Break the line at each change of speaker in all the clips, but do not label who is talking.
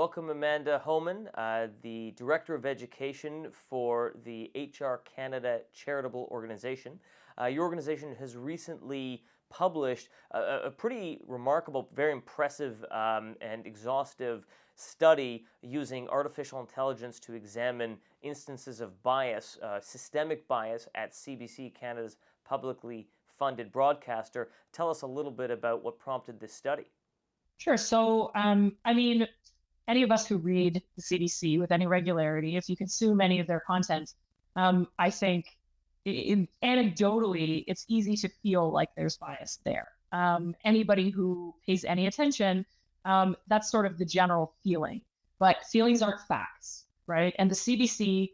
Welcome, Amanda Homan, the Director of Education for the Canada Charitable organization. Your organization has recently published a pretty remarkable, very impressive and exhaustive study using artificial intelligence to examine instances of bias, systemic bias at CBC, Canada's publicly funded broadcaster. Tell us a little bit about what prompted this study.
Sure. So, any of us who read the CDC with any regularity, if you consume any of their content, I think anecdotally, it's easy to feel like there's bias there. Anybody who pays any attention, that's sort of the general feeling. But feelings aren't facts, right? And the CDC,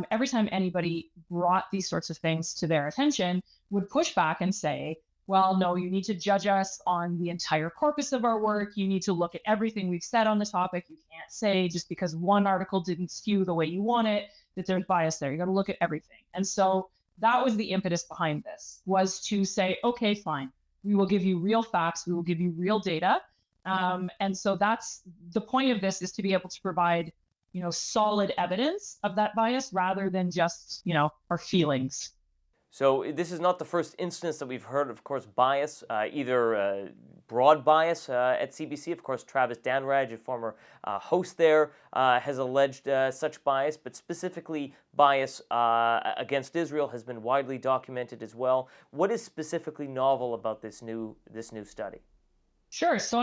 every time anybody brought these sorts of things to their attention, would push back and say, well, no, you need to judge us on the entire corpus of our work. You need to look at everything we've said on the topic. You can't say just because one article didn't skew the way you want it, that there's bias there. You got to look at everything. And so that was the impetus behind this, was to say, okay, fine, we will give you real facts. We will give you real data. And so that's the point of this, is to be able to provide, solid evidence of that bias rather than just, our feelings.
So this is not the first instance that we've heard, of course, bias, either broad bias at CBC. Of course, Travis Danraj, a former host there, has alleged such bias, but specifically bias against Israel has been widely documented as well. What is specifically novel about this new study?
Sure. So,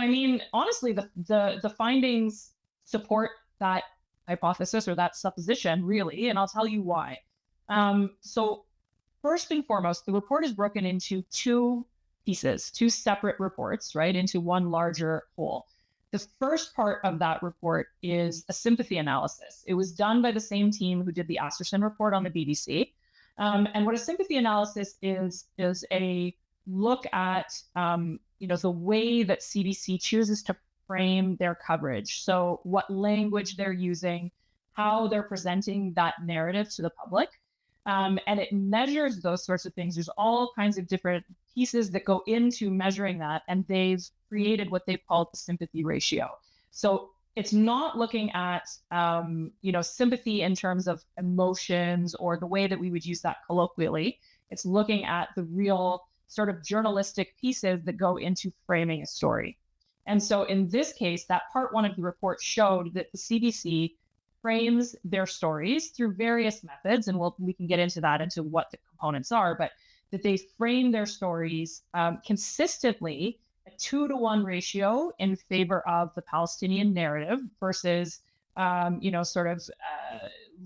honestly, the findings support that hypothesis or that supposition, really, and I'll tell you why. So first and foremost, the report is broken into two pieces, two separate reports, right, into one larger whole. The first part of that report is a sympathy analysis. It was done by the same team who did the Asserson Report on the BBC. And what a sympathy analysis is a look at, the way that CBC chooses to frame their coverage. So what language they're using, how they're presenting that narrative to the public. And it measures those sorts of things. There's all kinds of different pieces that go into measuring that. And they've created what they've called the sympathy ratio. So it's not looking at, sympathy in terms of emotions or the way that we would use that colloquially. It's looking at the real sort of journalistic pieces that go into framing a story. And so in this case, that part one of the report showed that the CBC frames their stories through various methods, and we can get into that, into what the components are, but that they frame their stories consistently a 2-to-1 ratio in favor of the Palestinian narrative versus,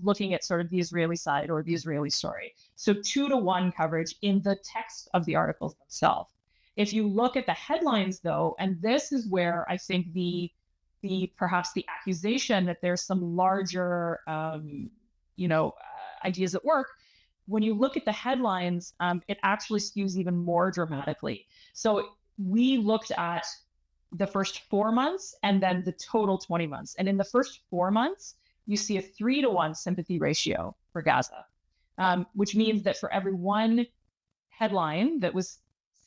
looking at sort of the Israeli side or the Israeli story. So 2-to-1 coverage in the text of the articles themselves. If you look at the headlines, though, and this is where I think perhaps the accusation that there's some larger, ideas at work. When you look at the headlines, it actually skews even more dramatically. So we looked at the first 4 months and then the total 20 months. And in the first 4 months, you see a 3-to-1 sympathy ratio for Gaza, which means that for every one headline that was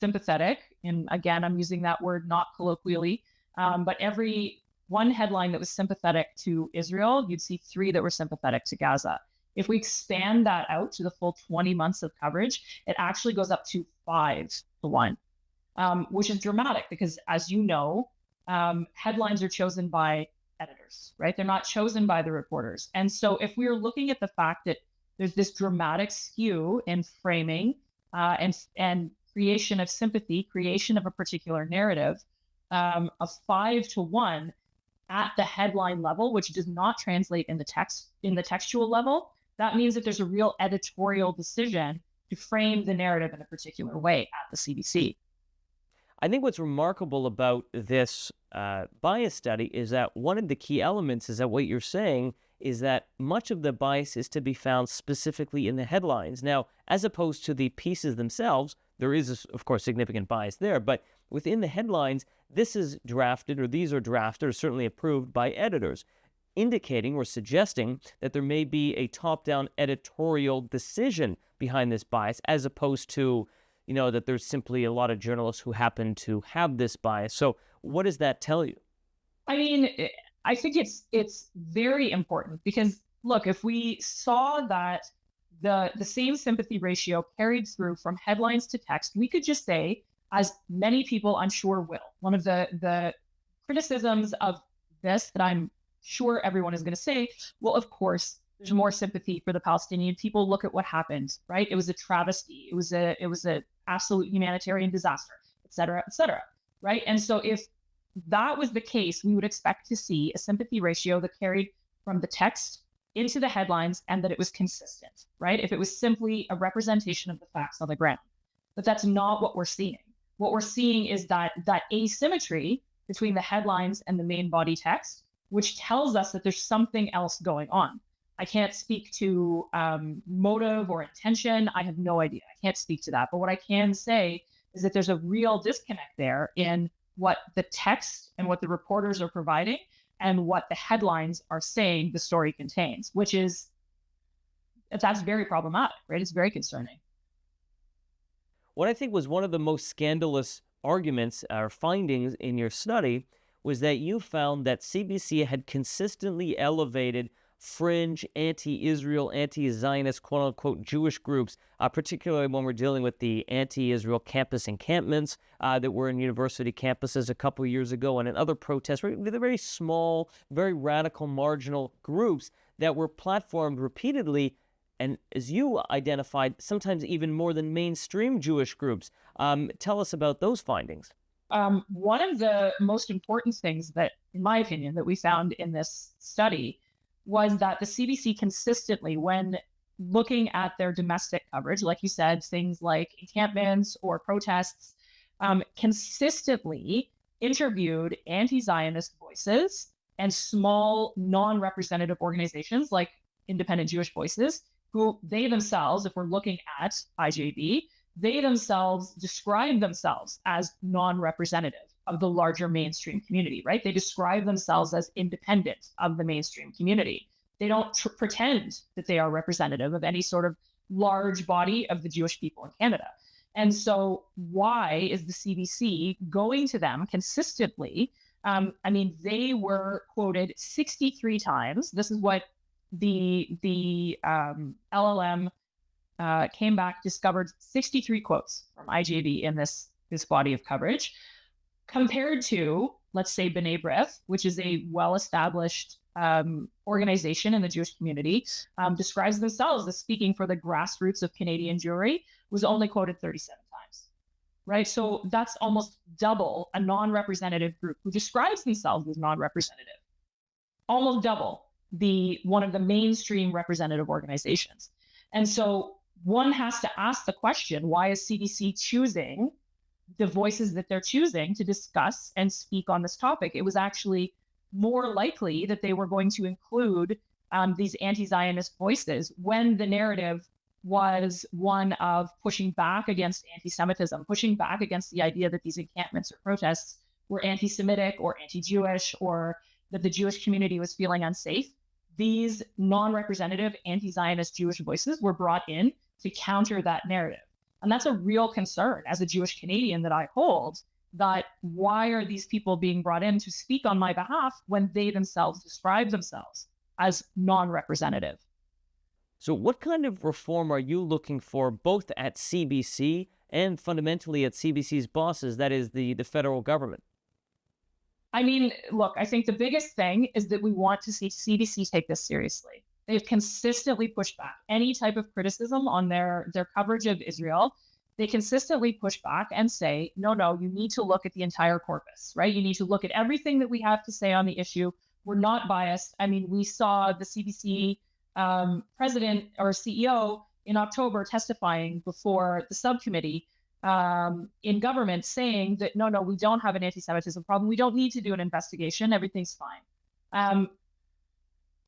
sympathetic, and again, I'm using that word not colloquially, but every one headline that was sympathetic to Israel, you'd see 3 that were sympathetic to Gaza. If we expand that out to the full 20 months of coverage, it actually goes up to 5-to-1, which is dramatic because, as you know, headlines are chosen by editors, right? They're not chosen by the reporters. And so if we're looking at the fact that there's this dramatic skew in framing and creation of sympathy, creation of a particular narrative, of 5-to-1, at the headline level, which does not translate in the textual level, that means that there's a real editorial decision to frame the narrative in a particular way at the CBC.
I think what's remarkable about this bias study is that one of the key elements is that what you're saying is that much of the bias is to be found specifically in the headlines. Now, as opposed to the pieces themselves, there is, of course, significant bias there, but within the headlines, this is drafted, or these are drafted, or certainly approved by editors, indicating or suggesting that there may be a top-down editorial decision behind this bias, as opposed to, that there's simply a lot of journalists who happen to have this bias. So what does that tell you?
I think it's very important because look, if we saw that the same sympathy ratio carried through from headlines to text, we could just say, as many people I'm sure will, one of the criticisms of this that I'm sure everyone is going to say, well, of course, there's more sympathy for the Palestinian people. Look at what happened, right? It was a travesty. It was a absolute humanitarian disaster, et cetera, right? And so if that was the case, we would expect to see a sympathy ratio that carried from the text into the headlines and that it was consistent, right? If it was simply a representation of the facts on the ground. But that's not what we're seeing. What we're seeing is that asymmetry between the headlines and the main body text, which tells us that there's something else going on. I can't speak to motive or intention. I have no idea. I can't speak to that. But what I can say is that there's a real disconnect there in what the text and what the reporters are providing and what the headlines are saying the story contains, which is, that's very problematic, right? It's very concerning.
What I think was one of the most scandalous arguments or findings in your study was that you found that CBC had consistently elevated fringe anti-Israel, anti-Zionist, quote-unquote Jewish groups, particularly when we're dealing with the anti-Israel campus encampments that were in university campuses a couple of years ago and in other protests. They're very small, very radical, marginal groups that were platformed repeatedly, and as you identified, sometimes even more than mainstream Jewish groups. Tell us about those findings.
One of the most important things that, in my opinion, that we found in this study was that the CBC consistently, when looking at their domestic coverage, like you said, things like encampments or protests, consistently interviewed anti-Zionist voices and small non-representative organizations like Independent Jewish Voices, who they themselves, if we're looking at IJB, they themselves describe themselves as non-representative of the larger mainstream community, right? They describe themselves as independent of the mainstream community. They don't pretend that they are representative of any sort of large body of the Jewish people in Canada. And so why is the CBC going to them consistently? They were quoted 63 times. This is what the LLM came back, discovered 63 quotes from IJB in this body of coverage, compared to, let's say, B'nai B'rith, which is a well-established organization in the Jewish community, describes themselves as speaking for the grassroots of Canadian Jewry, was only quoted 37 times, right? So that's almost double a non-representative group who describes themselves as non-representative, almost double one of the mainstream representative organizations. And so one has to ask the question, why is CBC choosing the voices that they're choosing to discuss and speak on this topic? It was actually more likely that they were going to include these anti-Zionist voices when the narrative was one of pushing back against anti-Semitism, pushing back against the idea that these encampments or protests were anti-Semitic or anti-Jewish, or that the Jewish community was feeling unsafe. These non-representative anti-Zionist Jewish voices were brought in to counter that narrative. And that's a real concern as a Jewish Canadian that I hold, that why are these people being brought in to speak on my behalf when they themselves describe themselves as non-representative?
So what kind of reform are you looking for both at CBC and fundamentally at CBC's bosses, that is the federal government?
I mean, look, I think the biggest thing is that we want to see CBC take this seriously. They've consistently pushed back any type of criticism on their coverage of Israel. They consistently push back and say, no, you need to look at the entire corpus, right? You need to look at everything that we have to say on the issue. We're not biased. I mean, we saw the CBC president or CEO in October testifying before the subcommittee in government saying that, no, we don't have an anti-Semitism problem. We don't need to do an investigation. Everything's fine.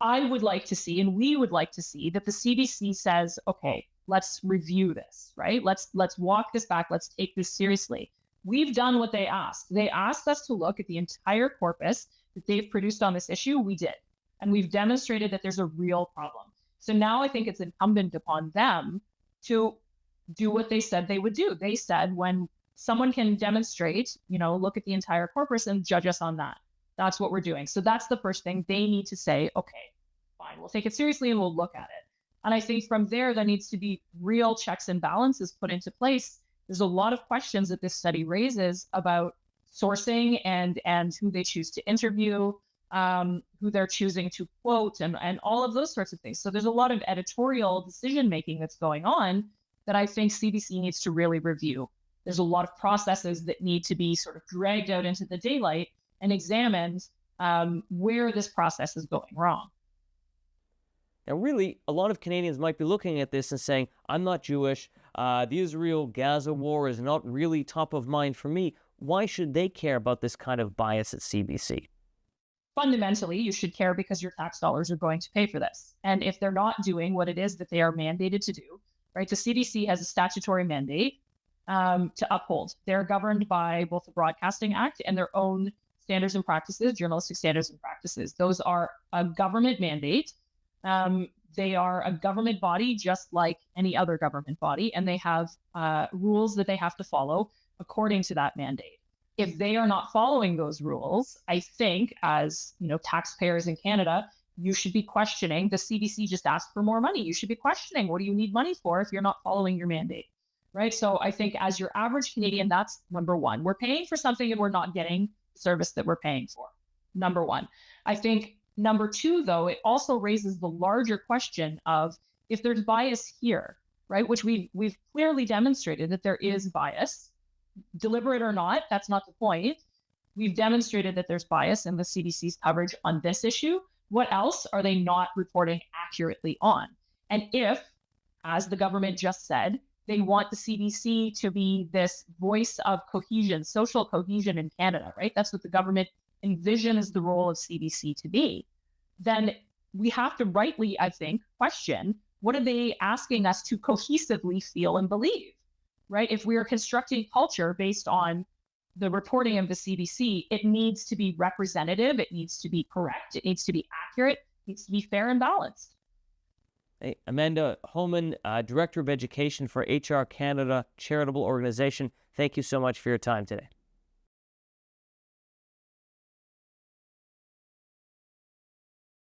I would like to see, and we would like to see, that the CBC says, okay, let's review this, right? Let's walk this back. Let's take this seriously. We've done what they asked. They asked us to look at the entire corpus that they've produced on this issue. We did. And we've demonstrated that there's a real problem. So now I think it's incumbent upon them to do what they said they would do. They said when someone can demonstrate, look at the entire corpus and judge us on that. That's what we're doing. So that's the first thing. They need to say, okay, fine, we'll take it seriously and we'll look at it. And I think from there needs to be real checks and balances put into place. There's a lot of questions that this study raises about sourcing and who they choose to interview, who they're choosing to quote, and all of those sorts of things. So there's a lot of editorial decision making that's going on that I think CBC needs to really review. There's a lot of processes that need to be sort of dragged out into the daylight and examined where this process is going wrong.
Now, really, a lot of Canadians might be looking at this and saying, I'm not Jewish. The Israel-Gaza war is not really top of mind for me. Why should they care about this kind of bias at CBC?
Fundamentally, you should care because your tax dollars are going to pay for this. And if they're not doing what it is that they are mandated to do, right? The CBC has a statutory mandate to uphold. They're governed by both the Broadcasting Act and their own standards and practices, journalistic standards and practices. Those are a government mandate. They are a government body just like any other government body, and they have rules that they have to follow according to that mandate. If they are not following those rules, I think as taxpayers in Canada, you should be questioning. The CBC just asked for more money. You should be questioning, what do you need money for if you're not following your mandate, right? So I think as your average Canadian, that's number one. We're paying for something and we're not getting the service that we're paying for. Number one. I think number two, though, it also raises the larger question of if there's bias here, right? Which we've clearly demonstrated that there is bias, deliberate or not. That's not the point. We've demonstrated that there's bias in the CBC's coverage on this issue. What else are they not reporting accurately on? And if, as the government just said, they want the CBC to be this voice of cohesion, social cohesion in Canada, right? That's what the government envisions the role of CBC to be. Then we have to rightly, I think, question, what are they asking us to cohesively feel and believe, right? If we are constructing culture based on the reporting of the CBC, it needs to be representative, it needs to be correct, it needs to be accurate, it needs to be fair and balanced.
Hey, Amanda Holman, Director of Education for HR Canada Charitable Organization, thank you so much for your time today.